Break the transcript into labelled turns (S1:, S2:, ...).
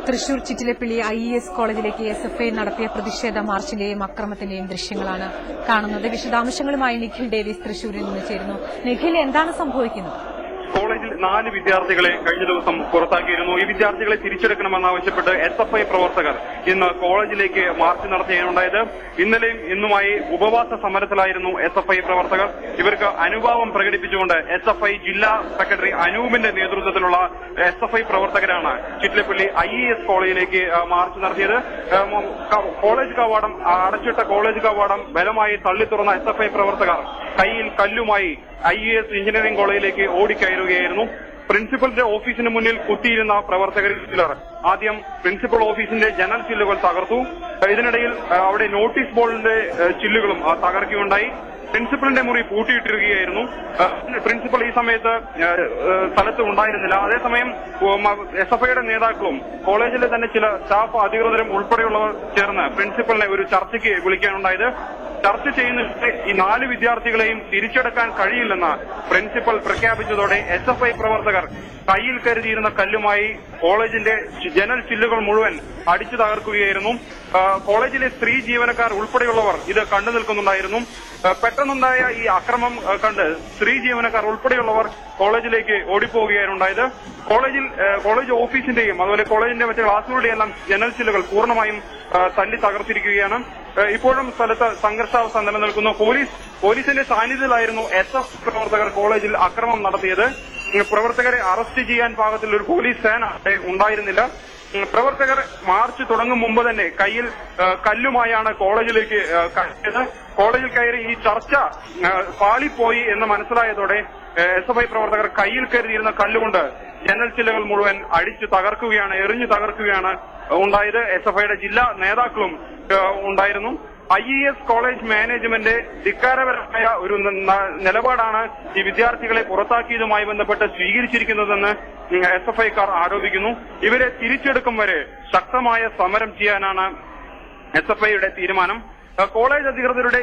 S1: Thrissur Chittilappilly IES കോളേജിലേക്ക് SFI നടത്തിയ പ്രതിഷേധ മാർച്ചിന്റെയും അക്രമത്തിന്റെയും ദൃശ്യങ്ങളാണ് കാണുന്നത്. വിശദാംശങ്ങളുമായി നിഖിൽ ഡേവിസ് തൃശൂരിൽ നിന്ന് ചേരുന്നു. നിഖിൽ, എന്താണ് സംഭവിക്കുന്നത്?
S2: കോളേജിൽ 4 വിദ്യാർത്ഥികളെ കഴിഞ്ഞ ദിവസം പുറത്താക്കിയിരുന്നു. ഈ വിദ്യാർത്ഥികളെ തിരിച്ചെടുക്കണമെന്നാവശ്യപ്പെട്ട് SFI പ്രവർത്തകർ ഇന്ന് കോളേജിലേക്ക് മാർച്ച് നടത്തുകയാണുണ്ടായത്. ഇന്നലെയും ഇന്നുമായി ഉപവാസ സമരത്തിലായിരുന്നു SFI പ്രവർത്തകർ. ഇവർക്ക് അനുഭാവം പ്രകടിപ്പിച്ചുകൊണ്ട് SFI ജില്ലാ സെക്രട്ടറി അനൂപിന്റെ നേതൃത്വത്തിലുള്ള SFI പ്രവർത്തകരാണ് ചിറ്റിലപ്പള്ളി IES കോളേജിലേക്ക് മാർച്ച് നടത്തിയത്. കോളേജ് കവാടം അടച്ചിട്ട കോളേജ് കവാടം ബലമായി തള്ളി തുറന്ന SFI പ്രവർത്തകർ കൈയിൽ കല്ലുമായി IES എഞ്ചിനീയറിംഗ് കോളേജിലേക്ക് ഓടിക്കയറുകയായിരുന്നു. പ്രിൻസിപ്പലിന്റെ ഓഫീസിന് മുന്നിൽ കുത്തിയിരുന്ന പ്രവർത്തകരിൽ ചിലർ ആദ്യം പ്രിൻസിപ്പൽ ഓഫീസിന്റെ ജനൽ ചില്ലുകൾ തകർത്തു. ഇതിനിടയിൽ അവിടെ നോട്ടീസ് ബോർഡിന്റെ ചില്ലുകളും തകർക്കുകയുണ്ടായി. പ്രിൻസിപ്പലിന്റെ മുറി പൂട്ടിയിട്ടിരിക്കുകയായിരുന്നു. പ്രിൻസിപ്പൽ ഈ സമയത്ത് സ്ഥലത്ത് ഉണ്ടായിരുന്നില്ല. അതേസമയം SFIയുടെ നേതാക്കളും കോളേജിലെ തന്നെ ചില സ്റ്റാഫ് അധികൃതരും ഉൾപ്പെടെയുള്ളവർ ചേർന്ന് പ്രിൻസിപ്പലിനെ ഒരു ചർച്ചയ്ക്ക് വിളിക്കാനുണ്ടായത്. ചർച്ച ചെയ്യുന്ന ഈ 4 വിദ്യാർത്ഥികളെയും തിരിച്ചെടുക്കാൻ കഴിയില്ലെന്ന് പ്രിൻസിപ്പൽ പ്രഖ്യാപിച്ചതോടെ SFI പ്രവർത്തകർ കയ്യിൽ കരുതിയിരുന്ന കല്ലുമായി കോളേജിന്റെ ജനൽ ചില്ലുകൾ മുഴുവൻ അടിച്ചു തകർക്കുകയായിരുന്നു. കോളേജിലെ സ്ത്രീ ജീവനക്കാർ ഉൾപ്പെടെയുള്ളവർ ഇത് കണ്ടു നിൽക്കുന്നുണ്ടായിരുന്നു. പെട്ടെന്നുണ്ടായ ഈ അക്രമം കണ്ട് സ്ത്രീ ജീവനക്കാർ ഉൾപ്പെടെയുള്ളവർ കോളേജിലേക്ക് ഓടിപ്പോവുകയാണുണ്ടായത്. കോളേജ് ഓഫീസിന്റെയും അതുപോലെ കോളേജിന്റെ മറ്റ് ക്ലാസുകളുടെയും എല്ലാം ജനൽ ചില്ലുകൾ പൂർണ്ണമായും തല്ലി തകർത്തിരിക്കുകയാണ്. ഇപ്പോഴും സ്ഥലത്ത് സംഘർഷാവസ്ഥ നിലനിൽക്കുന്നു. പോലീസിന്റെ സാന്നിധ്യത്തിലായിരുന്നു SF പ്രവർത്തകർ കോളേജിൽ അക്രമം നടത്തിയത്. പ്രവർത്തകരെ അറസ്റ്റ് ചെയ്യാൻ പാകത്തിൽ ഒരു പോലീസ് സേന ഉണ്ടായിരുന്നില്ല. പ്രവർത്തകർ മാർച്ച് തുടങ്ങും മുമ്പ് തന്നെ കയ്യിൽ കല്ലുമായാണ് കോളേജിലേക്ക് കയറിയത്. കോളേജിൽ കയറി ഈ ചർച്ച പാളിപ്പോയി എന്ന് മനസ്സിലായതോടെ SFI പ്രവർത്തകർ കയ്യിൽ കരുതിയിരുന്ന കല്ലുകൊണ്ട് ജനൽ ചില്ലുകൾ മുഴുവൻ അടിച്ചു തകർക്കുകയാണ്, എറിഞ്ഞു തകർക്കുകയാണ് ഉണ്ടായത്. SFIയുടെ ജില്ലാ നേതാക്കളും ഉണ്ടായിരുന്നു. IES കോളേജ് മാനേജ്മെന്റ് ധിക്കാരപരമായ ഒരു നിലപാടാണ് ഈ വിദ്യാർത്ഥികളെ പുറത്താക്കിയതുമായി ബന്ധപ്പെട്ട് സ്വീകരിച്ചിരിക്കുന്നതെന്ന് SFIക്കാർ ആരോപിക്കുന്നു. ഇവരെ തിരിച്ചെടുക്കും വരെ ശക്തമായ സമരം ചെയ്യാനാണ് SFIയുടെ തീരുമാനം. കോളേജ് അധികൃതരുടെ